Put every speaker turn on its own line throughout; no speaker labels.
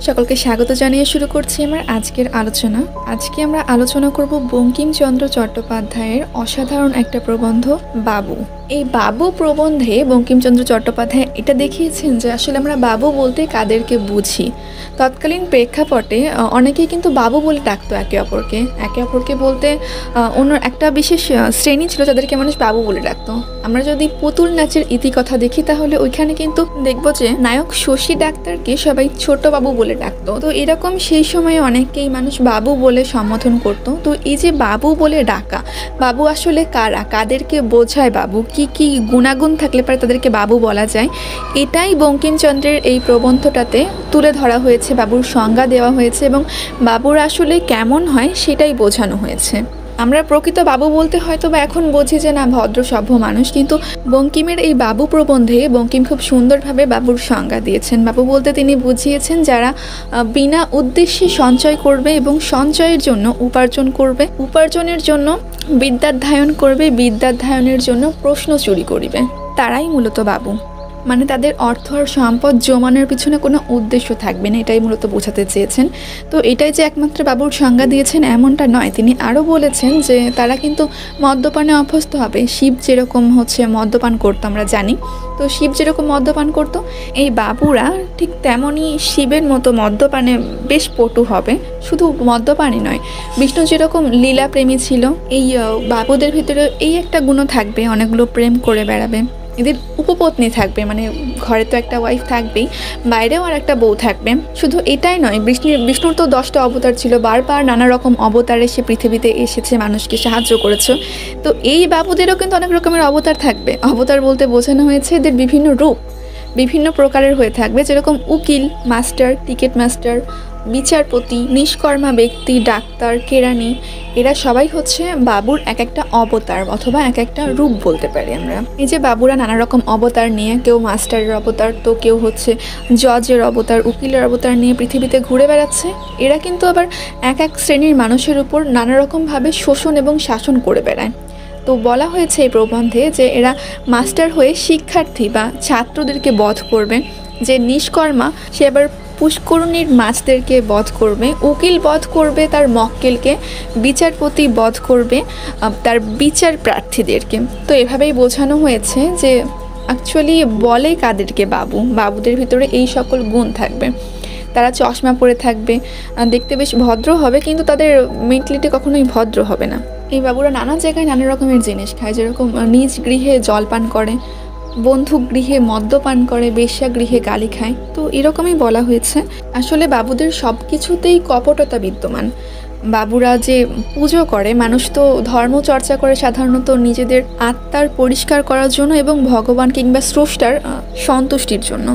সকলকে স্বাগত জানিয়ে শুরু করছি আমার আজকের আলোচনা। আজকে আমরা আলোচনা করব বঙ্কিমচন্দ্র চট্টোপাধ্যায়ের অসাধারণ একটা প্রবন্ধ বাবু। এই বাবু প্রবন্ধে বঙ্কিমচন্দ্র চট্টোপাধ্যায় এটা দেখিয়েছেন যে আসলে আমরা বাবু বলতে কাদেরকে বুঝি। তৎকালীন প্রেক্ষাপটে অনেকেই কিন্তু বাবু বলে ডাকতো একে অপরকে বলতে অন্য একটা বিশেষ শ্রেণী ছিল যাদেরকে মানুষ বাবু বলে ডাকতো। আমরা যদি পুতুল নাচের ইতিকথা দেখি তাহলে ওইখানে কিন্তু দেখবো যে নায়ক শশী ডাক্তারকে সবাই ছোট বাবু বলে ডাকতো। তো এরকম সেই সময়ে অনেকেই মানুষ বাবু বলে সম্বোধন করতো। তো এই যে বাবু বলে ডাকা, বাবু আসলে কারা, কাদেরকে বোঝায় বাবু, কি কি গুণাগুণ থাকলে পরে তাদেরকে বাবু বলা যায়, এটাই বঙ্কিমচন্দ্রের এই প্রবন্ধটাতে তুলে ধরা হয়েছে। বাবুর সংজ্ঞা দেওয়া হয়েছে এবং বাবুর আসলে কেমন হয় সেটাই বোঝানো হয়েছে। আমরা প্রকৃত বাবু বলতে হয়তো বা এখন বুঝি যে না ভদ্র সভ্য মানুষ, কিন্তু বঙ্কিমের এই বাবু প্রবন্ধে বঙ্কিম খুব সুন্দরভাবে বাবুর সংজ্ঞা দিয়েছেন। বাবু বলতে তিনি বুঝিয়েছেন যারা বিনা উদ্দেশ্যে সঞ্চয় করবে এবং সঞ্চয়ের জন্য উপার্জন করবে, উপার্জনের জন্য বিদ্যাধ্যায়ন করবে, বিদ্যাধ্যায়নের জন্য প্রশ্ন চুরি করিবে, তারাই মূলত বাবু। মানে তাদের অর্থ আর সম্পদ জমানোর পিছনে কোনো উদ্দেশ্য থাকবে না, এটাই মূলত বোঝাতে চেয়েছেন। তো এটাই যে একমাত্র বাবুর সংজ্ঞা দিয়েছেন এমনটা নয়, তিনি আরও বলেছেন যে তারা কিন্তু মদ্যপানে অভ্যস্ত হবে। শিব যেরকম মদ্যপান করতো আমরা জানি, তো শিব যেরকম মদ্যপান করতো, এই বাবুরা ঠিক তেমনই শিবের মতো মদ্যপানে বেশ পটু হবে। শুধু মদ্যপানই নয়, বিষ্ণু যেরকম লীলা প্রেমী ছিল, এই বাবুদের ভিতরে এই একটা গুণও থাকবে, অনেকগুলো প্রেম করে বেড়াবে। এদের উপপত্নী থাকবে, মানে ঘরে তো একটা ওয়াইফ থাকবেই, বাইরেও আর একটা বউ থাকবে। শুধু এটাই নয়, বিষ্ণুর তো 10টা অবতার ছিল, বারবার নানা রকম অবতারে সে পৃথিবীতে এসেছে, মানুষকে সাহায্য করেছে। তো এই বাবুদেরও কিন্তু অনেক রকমের অবতার থাকবে। অবতার বলতে বোঝানো হয়েছে এদের বিভিন্ন রূপ, বিভিন্ন প্রকারের হয়ে থাকবে, যেরকম উকিল, মাস্টার, টিকিট মাস্টার, বিচারপতি, নিষ্কর্মা ব্যক্তি, ডাক্তার, কেরানি, এরা সবাই বাবুর এক একটা অবতার অথবা এক একটা রূপ বলতে পারি আমরা। এই যে বাবুরা নানা রকম অবতার নিয়ে, কেউ মাস্টারের অবতার, তো কেউ জজের অবতার, উকিলের অবতার নিয়ে পৃথিবীতে ঘুরে বেড়াচ্ছে। এরা কিন্তু আবার এক এক শ্রেণীর মানুষের উপর নানা রকমভাবে শোষণ এবং শাসন করে বেড়ায়। তো বলা হয়েছে এই প্রবন্ধে যে এরা মাস্টার হয়ে শিক্ষার্থী বা ছাত্রদেরকে বধ করবে, যে নিষ্কর্মা সে আবার পুষ্করণীর মাছদেরকে বধ করবে, উকিল বধ করবে তার মক্কেলকে, বিচারপতি বধ করবে তার বিচার প্রার্থীদেরকে। তো এভাবেই বোঝানো হয়েছে যে অ্যাকচুয়ালি বলে কাদেরকে বাবু, বাবুদের ভিতরে এই সকল গুণ থাকবে। তারা চশমা পরে থাকবে, দেখতে বেশ ভদ্র হবে, কিন্তু তাদের মেন্টালিটি কখনোই ভদ্র হবে না। এই বাবুরা নানা জায়গায় নানা রকমের জিনিস খায়, যেরকম নিজ গৃহে জলপান করে, বন্ধু গৃহে মদ্যপান করে, বেশ্যাগৃহে গালি খায়। তো এরকমই বলা হয়েছে। আসলে বাবুদের সব কিছুতেই কপটতা বিদ্যমান। বাবুরা যে পুজো করে, মানুষ তো ধর্ম চর্চা করে সাধারণত নিজেদের আত্মার পরিষ্কার করার জন্য এবং ভগবান কিংবা স্রষ্টার সন্তুষ্টির জন্য,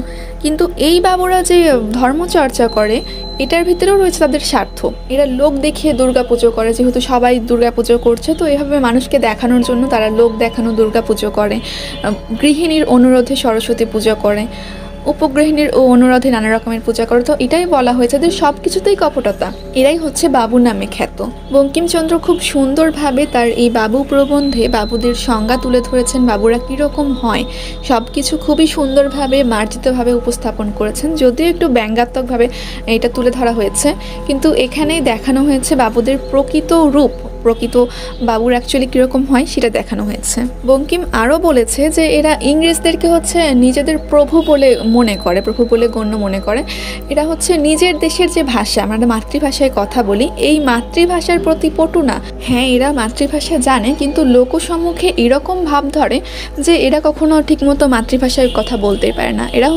কিন্তু এই বাবুরা যে ধর্ম চর্চা করে এটার ভিতরেও রয়েছে তাদের স্বার্থ। এরা লোক দেখিয়ে দুর্গা পুজো করে, যেহেতু সবাই দুর্গা পুজো করছে, তো এভাবে মানুষকে দেখানোর জন্য তারা লোক দেখানো দুর্গা পুজো করে, গৃহিণীর অনুরোধে সরস্বতী পুজো করে, উপগৃহিণীর ও অনুরোধে নানা রকমের পূজা করে। তো এটাই বলা হয়েছে যে সব কিছুতেই কপটতা, এরাই বাবু নামে খ্যাত। বঙ্কিমচন্দ্র খুব সুন্দরভাবে তার এই বাবু প্রবন্ধে বাবুদের সংজ্ঞা তুলে ধরেছেন, বাবুরা কীরকম হয় সব কিছু খুবই সুন্দরভাবে মার্জিতভাবে উপস্থাপন করেছেন। যদিও একটু ব্যঙ্গাত্মকভাবে এটা তুলে ধরা হয়েছে, কিন্তু এখানেই দেখানো হয়েছে বাবুদের প্রকৃত রূপ, প্রকৃত বাবুর অ্যাকচুয়ালি কীরকম হয় সেটা দেখানো হয়েছে। বঙ্কিম আরও বলেছে যে এরা ইংরেজদেরকে নিজেদের প্রভু বলে মনে করে, প্রভু বলে গণ্য মনে করে। এরা নিজের দেশের যে ভাষা, আমরা মাতৃভাষায় কথা বলি, এই মাতৃভাষার প্রতি পটু না। হ্যাঁ, এরা মাতৃভাষা জানে, কিন্তু লোকসম্মুখে এরকম ভাব ধরে যে এরা কখনো ঠিকমতো মাতৃভাষায় কথা বলতেই পারে না। এরা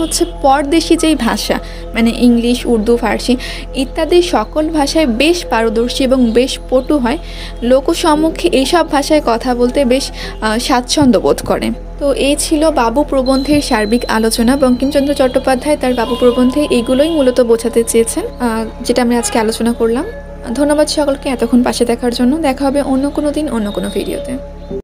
পরদেশি যেই ভাষা, মানে ইংলিশ, উর্দু, ফার্সি ইত্যাদি সকল ভাষায় বেশ পারদর্শী এবং বেশ পটু হয়। লোকসম্মুখে এইসব ভাষায় কথা বলতে বেশ স্বাচ্ছন্দ্য বোধ করে। তো এই ছিল বাবু প্রবন্ধের সার্বিক আলোচনা। বঙ্কিমচন্দ্র চট্টোপাধ্যায় তার বাবু প্রবন্ধে এইগুলোই মূলত বোঝাতে চেয়েছেন, যেটা আমি আজকে আলোচনা করলাম। ধন্যবাদ সকলকে এতক্ষণ পাশে দেখার জন্য। দেখা হবে অন্য কোনো দিন অন্য কোনো ভিডিওতে।